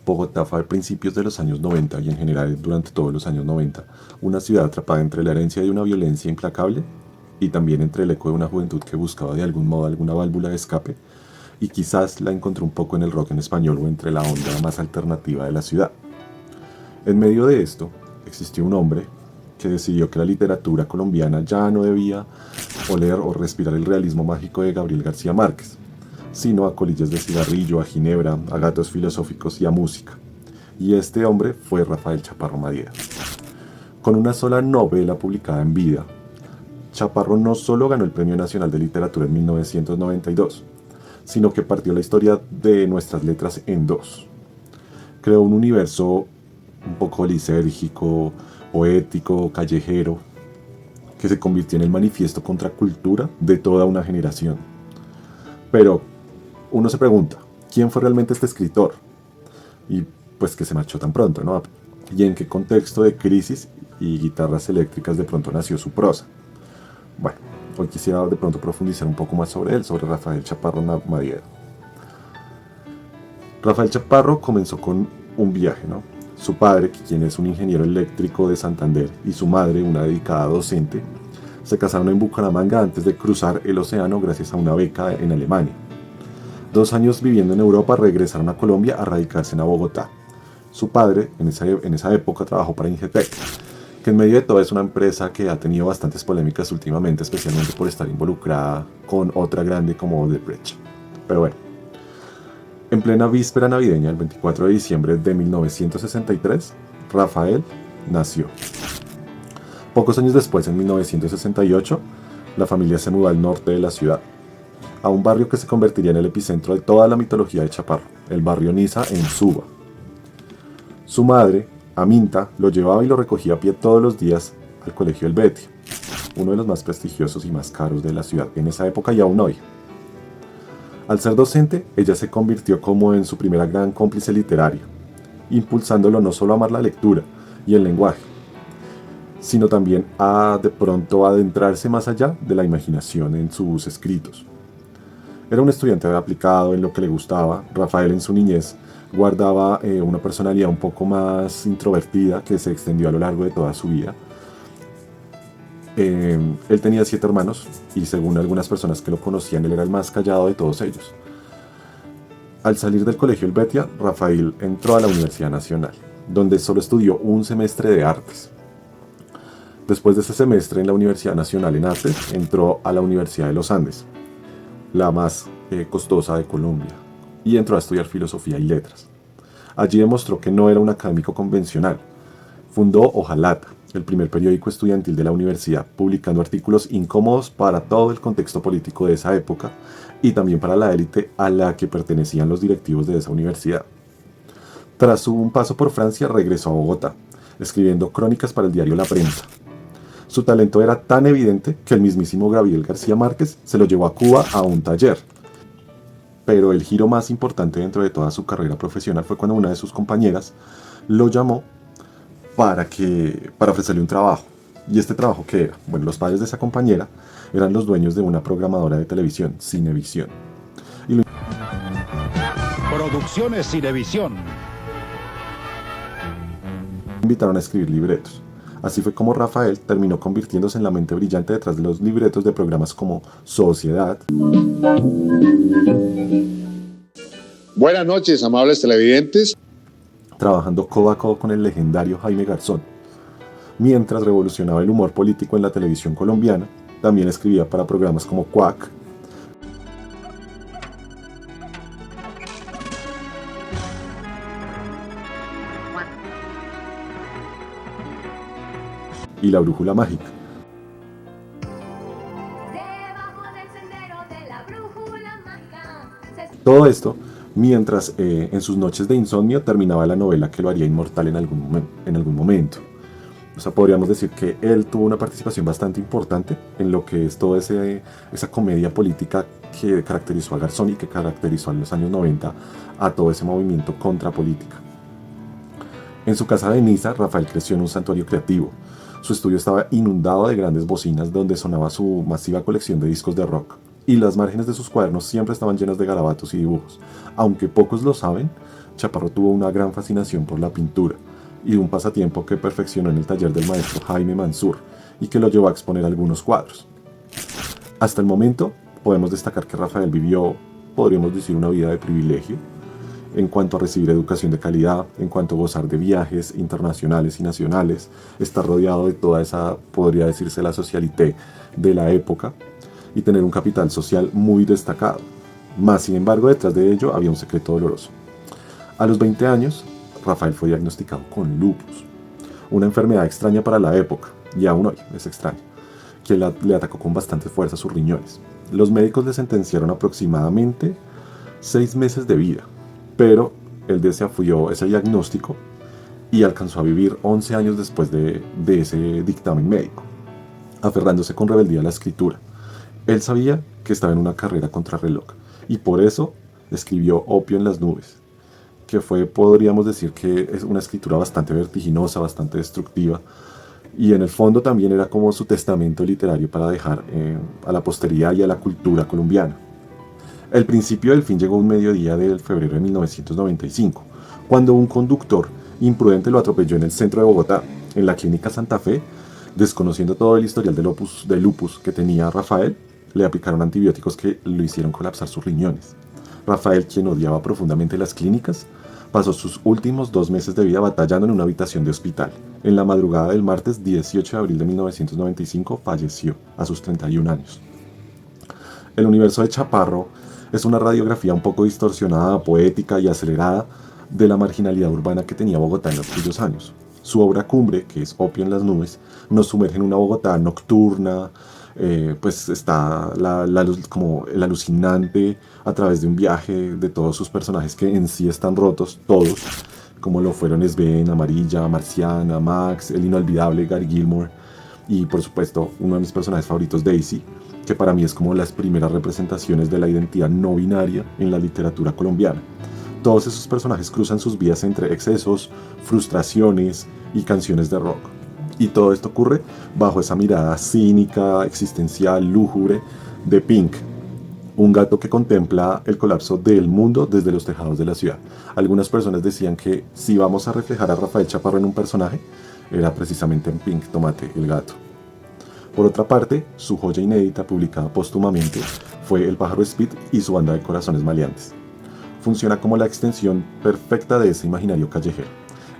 Bogotá fue a principios de los años 90 y en general durante todos los años 90 una ciudad atrapada entre la herencia de una violencia implacable y también entre el eco de una juventud que buscaba de algún modo alguna válvula de escape y quizás la encontró un poco en el rock en español o entre la onda más alternativa de la ciudad. En medio de esto existió un hombre que decidió que la literatura colombiana ya no debía oler o respirar el realismo mágico de Gabriel García Márquez, sino a colillas de cigarrillo, a ginebra, a gatos filosóficos y a música. Y este hombre fue Rafael Chaparro Madiega. Con una sola novela publicada en vida, Chaparro no solo ganó el Premio Nacional de Literatura en 1992, sino que partió la historia de nuestras letras en dos. Creó un universo un poco lisérgico, poético, callejero, que se convirtió en el manifiesto contracultura de toda una generación. Pero uno se pregunta, ¿quién fue realmente este escritor? Y pues que se marchó tan pronto, ¿no? ¿Y en qué contexto de crisis y guitarras eléctricas de pronto nació su prosa? Bueno, hoy quisiera de pronto profundizar un poco más sobre él, sobre Rafael Chaparro Madiega. Rafael Chaparro comenzó con un viaje, ¿no? Su padre, quien es un ingeniero eléctrico de Santander, y su madre, una dedicada docente, se casaron en Bucaramanga antes de cruzar el océano gracias a una beca en Alemania. 2 años viviendo en Europa, regresaron a Colombia a radicarse en Bogotá. Su padre, en esa época, trabajó para Ingetec, que en medio de todo es una empresa que ha tenido bastantes polémicas últimamente, especialmente por estar involucrada con otra grande como Odebrecht. Pero bueno, en plena víspera navideña, el 24 de diciembre de 1963, Rafael nació. Pocos años después, en 1968, la familia se mudó al norte de la ciudad, a un barrio que se convertiría en el epicentro de toda la mitología de Chaparro, el barrio Niza en Suba. Su madre, Aminta, lo llevaba y lo recogía a pie todos los días al Colegio Helvetia, uno de los más prestigiosos y más caros de la ciudad en esa época y aún hoy. Al ser docente, ella se convirtió como en su primera gran cómplice literaria, impulsándolo no solo a amar la lectura y el lenguaje, sino también a de pronto adentrarse más allá de la imaginación en sus escritos. Era un estudiante aplicado en lo que le gustaba. Rafael en su niñez guardaba una personalidad un poco más introvertida que se extendió a lo largo de toda su vida. Él tenía 7 hermanos y según algunas personas que lo conocían, él era el más callado de todos ellos. Al salir del colegio Helvetia, Rafael entró a la Universidad Nacional, donde solo estudió un semestre de artes. Después de ese semestre en la Universidad Nacional en Artes, entró a la Universidad de los Andes, la más costosa de Colombia, y entró a estudiar filosofía y letras. Allí demostró que no era un académico convencional. Fundó Hojalata, el primer periódico estudiantil de la universidad, publicando artículos incómodos para todo el contexto político de esa época y también para la élite a la que pertenecían los directivos de esa universidad. Tras un paso por Francia, regresó a Bogotá, escribiendo crónicas para el diario La Prensa. Su talento era tan evidente que el mismísimo Gabriel García Márquez se lo llevó a Cuba a un taller. Pero el giro más importante dentro de toda su carrera profesional fue cuando una de sus compañeras lo llamó para ofrecerle un trabajo. ¿Y este trabajo qué era? Bueno, los padres de esa compañera eran los dueños de una programadora de televisión, Cinevisión. Y lo Producciones Cinevisión. invitaron a escribir libretos. Así fue como Rafael terminó convirtiéndose en la mente brillante detrás de los libretos de programas como Sociedad. Buenas noches, amables televidentes. Trabajando codo a codo con el legendario Jaime Garzón. Mientras revolucionaba el humor político en la televisión colombiana, también escribía para programas como Quack, y La Brújula Mágica. Todo esto mientras en sus noches de insomnio terminaba la novela que lo haría inmortal en algún momento. O sea, podríamos decir que él tuvo una participación bastante importante en lo que es toda esa comedia política que caracterizó a Garzón y que caracterizó en los años 90 a todo ese movimiento contra política. En su casa de Niza, Rafael creció en un santuario creativo. Su estudio estaba inundado de grandes bocinas donde sonaba su masiva colección de discos de rock. y las márgenes de sus cuadernos siempre estaban llenas de garabatos y dibujos. Aunque pocos lo saben, Chaparro tuvo una gran fascinación por la pintura y un pasatiempo que perfeccionó en el taller del maestro Jaime Mansur y que lo llevó a exponer algunos cuadros. Hasta el momento, podemos destacar que Rafael vivió, podríamos decir, una vida de privilegio en cuanto a recibir educación de calidad, en cuanto a gozar de viajes internacionales y nacionales, estar rodeado de toda esa, podría decirse, la socialité de la época y tener un capital social muy destacado. Más sin embargo, detrás de ello había un secreto doloroso. A los 20 años, Rafael fue diagnosticado con lupus, una enfermedad extraña para la época, y aún hoy es extraña, que le atacó con bastante fuerza sus riñones. Los médicos le sentenciaron aproximadamente 6 meses de vida, pero él desafió ese diagnóstico y alcanzó a vivir 11 años después de ese dictamen médico, aferrándose con rebeldía a la escritura. Él sabía que estaba en una carrera contrarreloj y por eso escribió Opio en las nubes, que fue, podríamos decir que es una escritura bastante vertiginosa, bastante destructiva, y en el fondo también era como su testamento literario para dejar a la posteridad y a la cultura colombiana. El principio del fin llegó un mediodía del febrero de 1995, cuando un conductor imprudente lo atropelló en el centro de Bogotá, en la clínica Santa Fe. Desconociendo todo el historial de lupus que tenía Rafael, le aplicaron antibióticos que lo hicieron colapsar sus riñones. Rafael, quien odiaba profundamente las clínicas, pasó sus últimos 2 meses de vida batallando en una habitación de hospital. En la madrugada del martes 18 de abril de 1995 falleció a sus 31 años. El universo de Chaparro es una radiografía un poco distorsionada, poética y acelerada de la marginalidad urbana que tenía Bogotá en aquellos años. Su obra cumbre, que es Opio en las nubes, nos sumerge en una Bogotá nocturna, pues está como el alucinante a través de un viaje de todos sus personajes que en sí están rotos, todos, como lo fueron Sven, Amarilla, Marciana, Max, el inolvidable Gary Gilmore y por supuesto uno de mis personajes favoritos, Daisy, que para mí es como las primeras representaciones de la identidad no binaria en la literatura colombiana. Todos esos personajes cruzan sus vidas entre excesos, frustraciones y canciones de rock. Y todo esto ocurre bajo esa mirada cínica, existencial, lúgubre de Pink, un gato que contempla el colapso del mundo desde los tejados de la ciudad. Algunas personas decían que si vamos a reflejar a Rafael Chaparro en un personaje, era precisamente en Pink Tomate, el gato. Por otra parte, su joya inédita publicada póstumamente fue El pájaro Speed y su banda de corazones maleantes. Funciona como la extensión perfecta de ese imaginario callejero.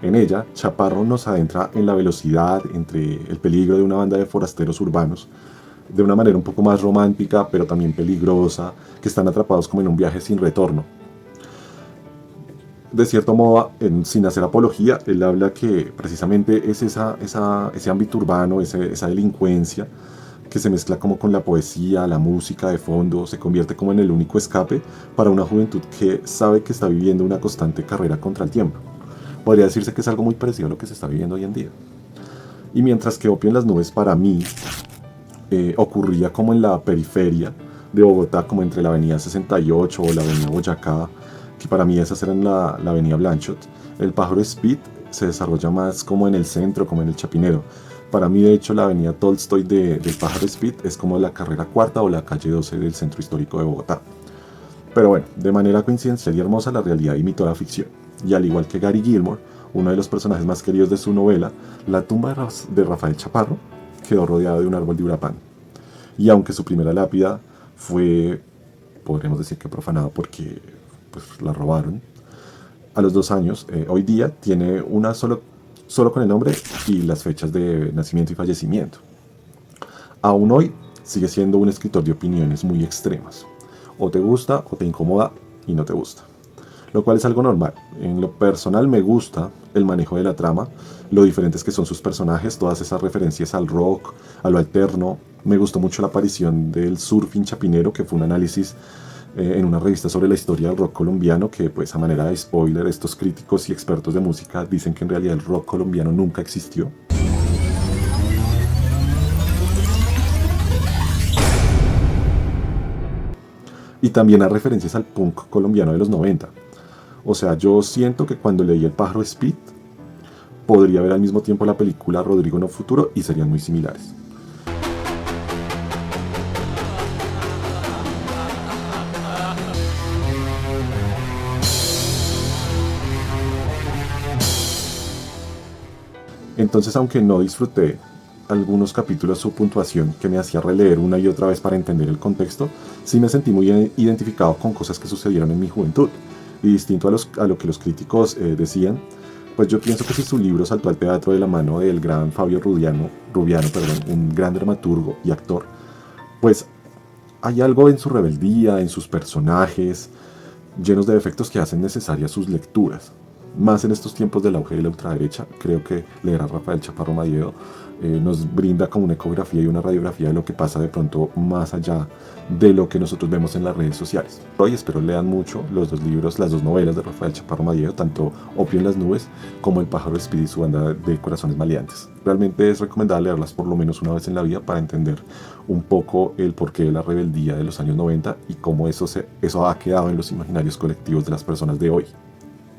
En ella, Chaparro nos adentra en la velocidad, entre el peligro de una banda de forasteros urbanos, de una manera un poco más romántica, pero también peligrosa, que están atrapados como en un viaje sin retorno. De cierto modo, sin hacer apología, él habla que precisamente es ese ámbito urbano, esa delincuencia, que se mezcla como con la poesía, la música de fondo, se convierte como en el único escape para una juventud que sabe que está viviendo una constante carrera contra el tiempo. Podría decirse que es algo muy parecido a lo que se está viviendo hoy en día. Y mientras que Opio en las nubes para mí ocurría como en la periferia de Bogotá, como entre la avenida 68 o la avenida Boyacá, que para mí esas eran la avenida Blanchot, el pájaro Speed se desarrolla más como en el centro, como en el Chapinero. Para mí, de hecho, la avenida Tolstoy del pájaro Speed es como la carrera cuarta o la calle 12 del centro histórico de Bogotá. Pero bueno, de manera coincidencial y hermosa, la realidad imitó la ficción. Y al igual que Gary Gilmore, uno de los personajes más queridos de su novela, la tumba de Rafael Chaparro quedó rodeada de un árbol de Urapán. Y aunque su primera lápida fue, podríamos decir que profanada porque pues, la robaron, a los 2 años, hoy día tiene una solo con el nombre y las fechas de nacimiento y fallecimiento. Aún hoy sigue siendo un escritor de opiniones muy extremas. O te gusta o te incomoda y no te gusta. Lo cual es algo normal. En lo personal me gusta el manejo de la trama, lo diferentes que son sus personajes, todas esas referencias al rock, a lo alterno. Me gustó mucho la aparición del surfing chapinero, que fue un análisis en una revista sobre la historia del rock colombiano, que pues a manera de spoiler, estos críticos y expertos de música dicen que en realidad el rock colombiano nunca existió. Y también a referencias al punk colombiano de los 90. O sea, yo siento que cuando leí El pájaro Speed, podría ver al mismo tiempo la película Rodrigo No Futuro y serían muy similares. Entonces, aunque no disfruté algunos capítulos, su puntuación que me hacía releer una y otra vez para entender el contexto, sí me sentí muy identificado con cosas que sucedieron en mi juventud. Y distinto a lo que los críticos decían, pues yo pienso que si su libro saltó al teatro de la mano del gran Fabio Rubiano, un gran dramaturgo y actor, pues hay algo en su rebeldía, en sus personajes, llenos de defectos que hacen necesarias sus lecturas. Más en estos tiempos del auge de la ultraderecha, creo que leer a Rafael Chaparro Madiedo nos brinda como una ecografía y una radiografía de lo que pasa de pronto más allá de lo que nosotros vemos en las redes sociales. Hoy espero lean mucho los dos libros, las dos novelas de Rafael Chaparro Madiedo, tanto Opio en las nubes como El pájaro Speedy y su banda de corazones maleantes. Realmente es recomendable leerlas por lo menos una vez en la vida para entender un poco el porqué de la rebeldía de los años 90 y cómo eso ha quedado en los imaginarios colectivos de las personas de hoy.